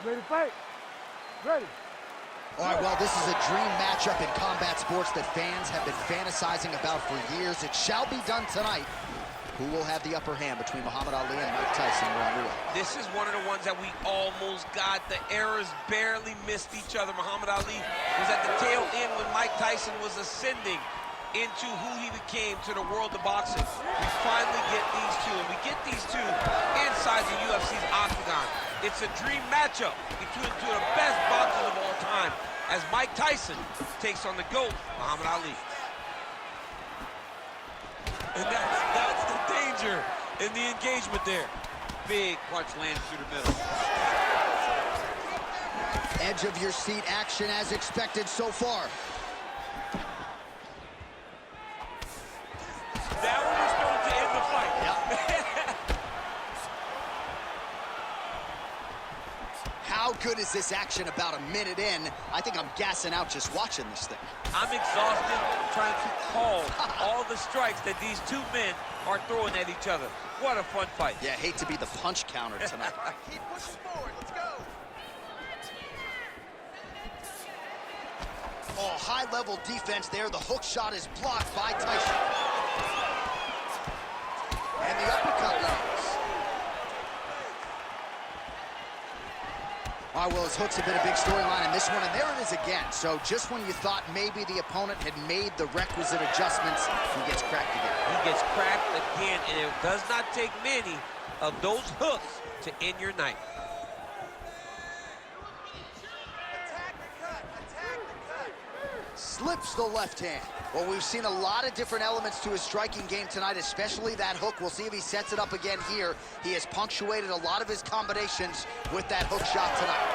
Ready to fight? Ready. All right, well, this is a dream matchup in combat sports that fans have been fantasizing about for years. It shall be done tonight. Who will have the upper hand between Muhammad Ali and Mike Tyson? We're on the way. This is one of the ones that we almost got. The errors barely missed each other. Muhammad Ali was at the tail end when Mike Tyson was ascending into who he became to the world of boxing. We finally get these two, and we get these two inside the UFC's octagon. It's a dream matchup between two of the best boxers of all time as Mike Tyson takes on the GOAT, Muhammad Ali. And that's the danger in the engagement there. Big punch lands through the middle. Edge of your seat action as expected so far. That one is going to end the fight. Yep. How good is this action about a minute in? I think I'm gassing out just watching this thing. I'm exhausted trying to call all the strikes that these two men are throwing at each other. What a fun fight. Yeah, hate to be the punch counter tonight. Keep pushing forward. Let's go. Oh, high-level defense there. The hook shot is blocked by Tyson. And the uppercut lands. All right, well, his hooks have been a big storyline in this one, and there it is again. So just when you thought maybe the opponent had made the requisite adjustments, he gets cracked again. He gets cracked again, and it does not take many of those hooks to end your night. Attack the cut. Attack the cut. Slips the left hand. Well, we've seen a lot of different elements to his striking game tonight, especially that hook. We'll see if he sets it up again here. He has punctuated a lot of his combinations with that hook shot tonight.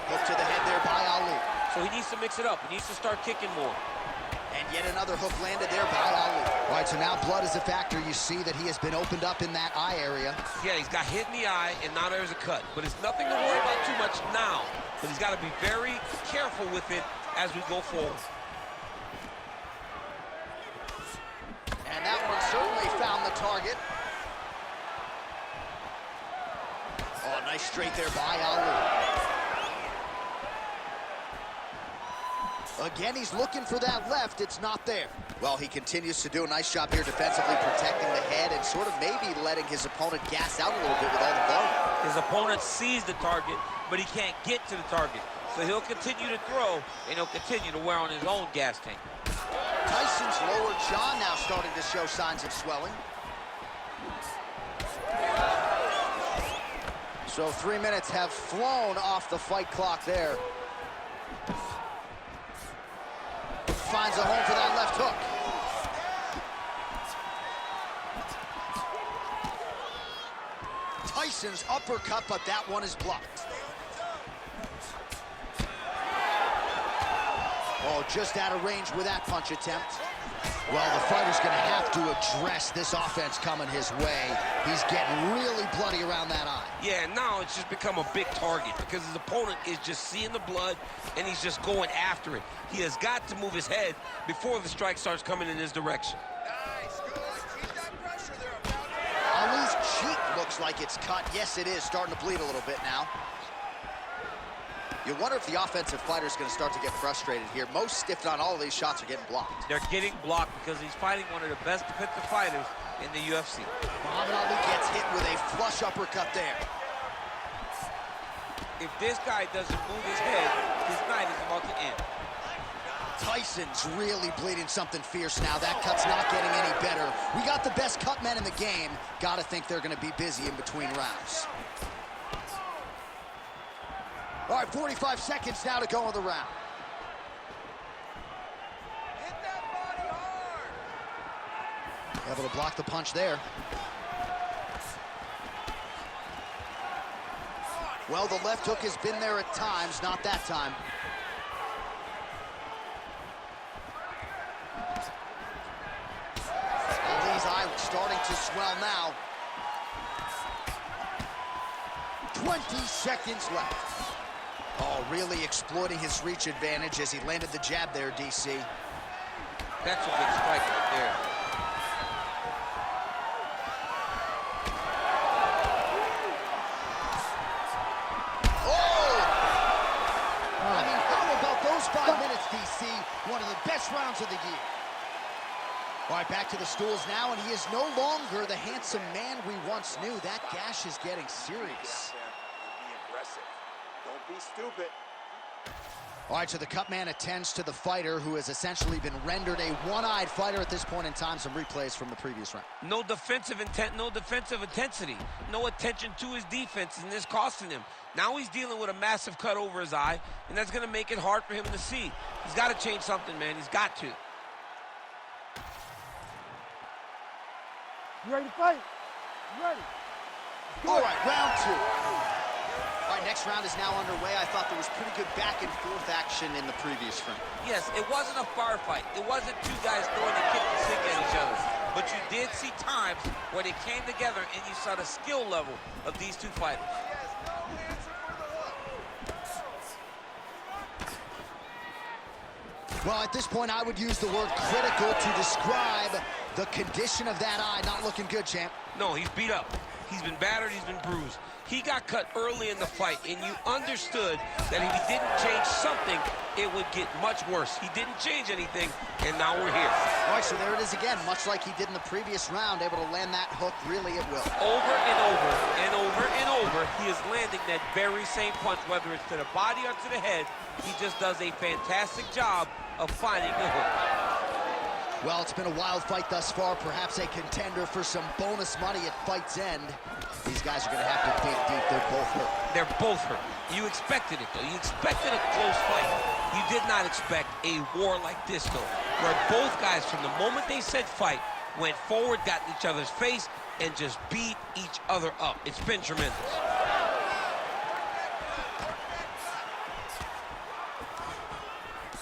Hook to the head there by Ali. So he needs to mix it up. He needs to start kicking more. And yet another hook landed there by Ali. All right, so now blood is a factor. You see that he has been opened up in that eye area. Yeah, he's got hit in the eye, and now there's a cut. But it's nothing to worry about too much now. But he's got to be very careful with it as we go forward. And that one certainly found the target. Oh, nice straight there by Ali. Again, he's looking for that left. It's not there. Well, he continues to do a nice job here defensively protecting the head and sort of maybe letting his opponent gas out a little bit with all the volume. His opponent sees the target, but he can't get to the target. So he'll continue to throw, and he'll continue to wear on his own gas tank. Tyson's lower jaw now starting to show signs of swelling. So 3 minutes have flown off the fight clock there. Finds a home for that left hook. Tyson's uppercut, but that one is blocked. Oh, just out of range with that punch attempt. Well, the fighter's going to have to address this offense coming his way. He's getting really bloody around that eye. Yeah, now it's just become a big target because his opponent is just seeing the blood, and he's just going after it. He has got to move his head before the strike starts coming in his direction. Nice, good. Keep that pressure there. About Ali's cheek looks like it's cut. Yes, it is starting to bleed a little bit now. You wonder if the offensive fighter is going to start to get frustrated here. Most, if not all, of these shots are getting blocked. They're getting blocked because he's fighting one of the best defensive fighters in the UFC. Muhammad Ali gets hit with a flush uppercut there. If this guy doesn't move his head, his night is about to end. Tyson's really bleeding something fierce now. That cut's not getting any better. We got the best cut men in the game. Got to think they're going to be busy in between rounds. All right, 45 seconds now to go in the round. hit that body hard. Able to block the punch there. Well, the left hook has been there at times, not that time. Ali's eye starting to swell now. 20 seconds left. Oh, really exploiting his reach advantage as he landed the jab there, DC. That's a big strike right there. last rounds of the year. All right, back to the stools now, and he is no longer the handsome man we once knew. That gash is getting serious. Be aggressive. Don't be stupid. All right, so the cut man attends to the fighter who has essentially been rendered a one-eyed fighter at this point in time. Some replays from the previous round. No defensive intent, no defensive intensity. No attention to his defense, and this costing him. Now he's dealing with a massive cut over his eye, and that's going to make it hard for him to see. He's got to change something, man. He's got to. You ready to fight? You ready? All right, round two. All right, next round is now underway. I thought there was pretty good back and forth action in the previous round. Yes, it wasn't a firefight. It wasn't two guys throwing the kick and sink at each other. But you did see times where they came together and you saw the skill level of these two fighters. He has no answer for the hook. Well, at this point, I would use the word critical to describe the condition of that eye. Not looking good, champ. No, he's beat up. He's been battered, he's been bruised. He got cut early in the fight, and you understood that if he didn't change something, it would get much worse. He didn't change anything, and now we're here. All right, so there it is again, much like he did in the previous round, able to land that hook really at will. Over and over and over and over, he is landing that very same punch, whether it's to the body or to the head. He just does a fantastic job of finding the hook. Well, it's been a wild fight thus far, perhaps a contender for some bonus money at fight's end. These guys are going to have to dig deep. They're both hurt. They're both hurt. You expected it, though. You expected a close fight. You did not expect a war like this, though, where both guys, from the moment they said fight, went forward, got in each other's face, and just beat each other up. It's been tremendous.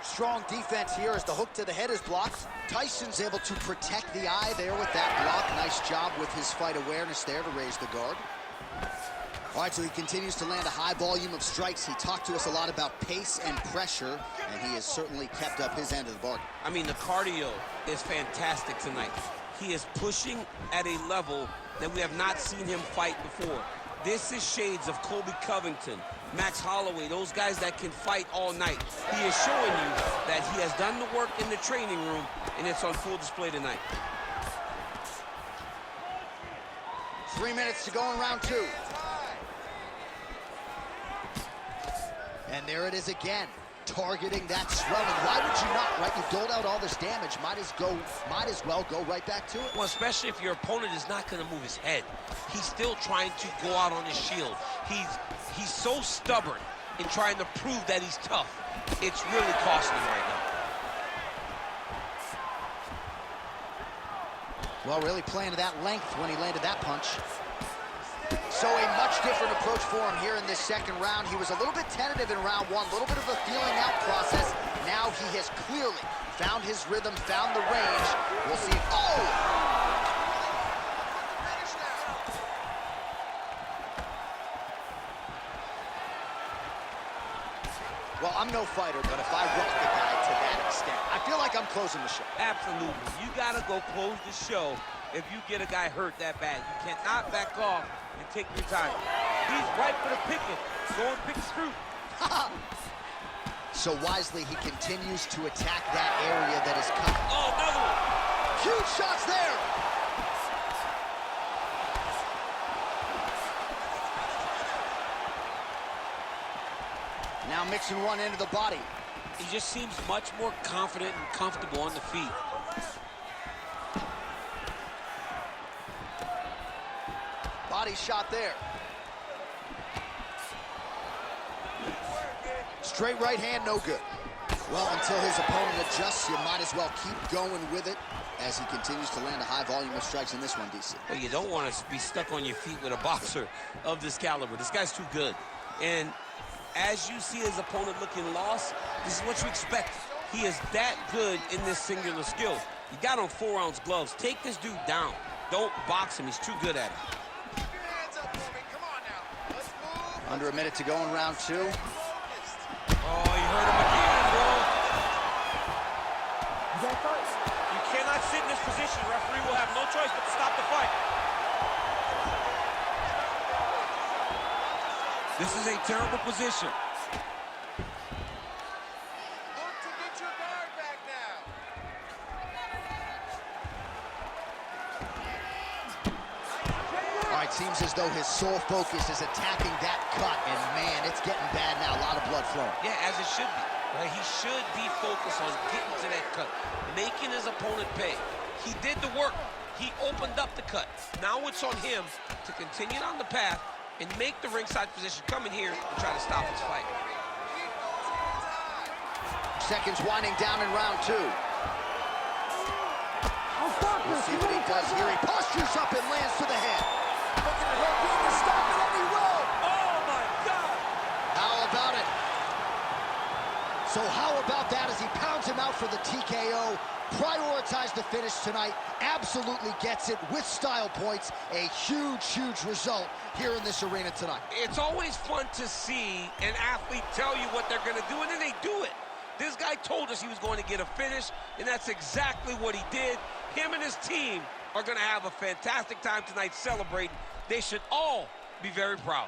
Strong defense here as the hook to the head is blocked. Tyson's able to protect the eye there with that block. Nice job with his fight awareness there to raise the guard. All right, so he continues to land a high volume of strikes. He talked to us a lot about pace and pressure, and he has certainly kept up his end of the bargain. I mean, the cardio is fantastic tonight. He is pushing at a level that we have not seen him fight before. This is shades of Colby Covington, Max Holloway, those guys that can fight all night. He is showing you that he has done the work in the training room, and it's on full display tonight. 3 minutes to go in round two. And there it is again, targeting that swelling. Why would you not, right? You've doled out all this damage. Might as well go right back to it. Well, especially if your opponent is not going to move his head. He's still trying to go out on his shield. He's so stubborn in trying to prove that he's tough. It's really costing him right now. Well, really playing to that length when he landed that punch. So a much different approach for him here in this second round. He was a little bit tentative in round one, a little bit of a feeling out process. Now he has clearly found his rhythm, found the range. We'll see. Oh! Well, I'm no fighter, but if I rock a guy to that extent, I feel like I'm closing the show. Absolutely. You got to go close the show if you get a guy hurt that bad. You cannot back off and take your time. He's right for the picking. Go and pick his fruit. So wisely, he continues to attack that area that is cut. Oh, another one. Huge shots there. Now mixing one into the body. He just seems much more confident and comfortable on the feet. Body shot there. Straight right hand, no good. Well, until his opponent adjusts, you might as well keep going with it as he continues to land a high volume of strikes in this one, DC. Well, you don't want to be stuck on your feet with a boxer of this caliber. This guy's too good. And as you see his opponent looking lost, this is what you expect. He is that good in this singular skill. You got on 4-ounce gloves. Take this dude down. Don't box him. He's too good at it. Keep your hands up for me. Come on now. Let's move. Under a minute to go in round two. Oh, you heard him again, bro. You got fight? You cannot sit in this position. The referee will have no choice but to stop the fight. This is a terrible position. Look to get your guard back now. though his sole focus is attacking that cut, and man, it's getting bad now. A lot of blood flowing. Yeah, as it should be. Right? He should be focused on getting to that cut, making his opponent pay. He did the work. He opened up the cut. Now it's on him to continue on the path and make the ringside position, come in here and try to stop his fight. Seconds winding down in round 2. We'll see what he does here. He postures up and lands to the head. Looking at him being to stop it, and he will. Oh, my God! How about it? So how about that as he pounds him out for the TKO? Prioritized the finish tonight. Absolutely gets it with style points. A huge, huge result here in this arena tonight. It's always fun to see an athlete tell you what they're going to do, and then they do it. This guy told us he was going to get a finish, and that's exactly what he did. Him and his team are going to have a fantastic time tonight celebrating. They should all be very proud.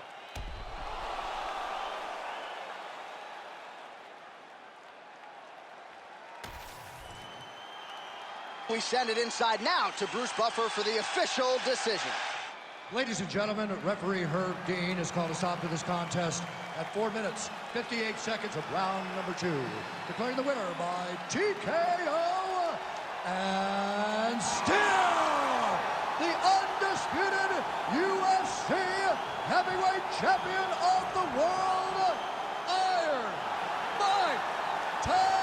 We send it inside now to Bruce Buffer for the official decision. Ladies and gentlemen, referee Herb Dean has called a stop to this contest at 4 minutes, 58 seconds of round number 2. Declaring the winner by TKO, and still the undisputed UFC heavyweight champion of the world, Iron Mike Tyson.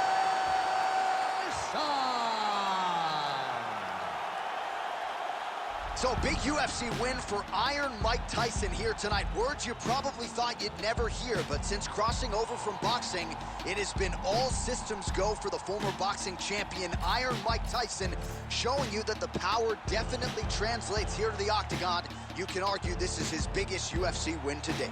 So big UFC win for Iron Mike Tyson here tonight. Words you probably thought you'd never hear, but since crossing over from boxing, it has been all systems go for the former boxing champion Iron Mike Tyson, showing you that the power definitely translates here to the octagon. You can argue this is his biggest UFC win to date.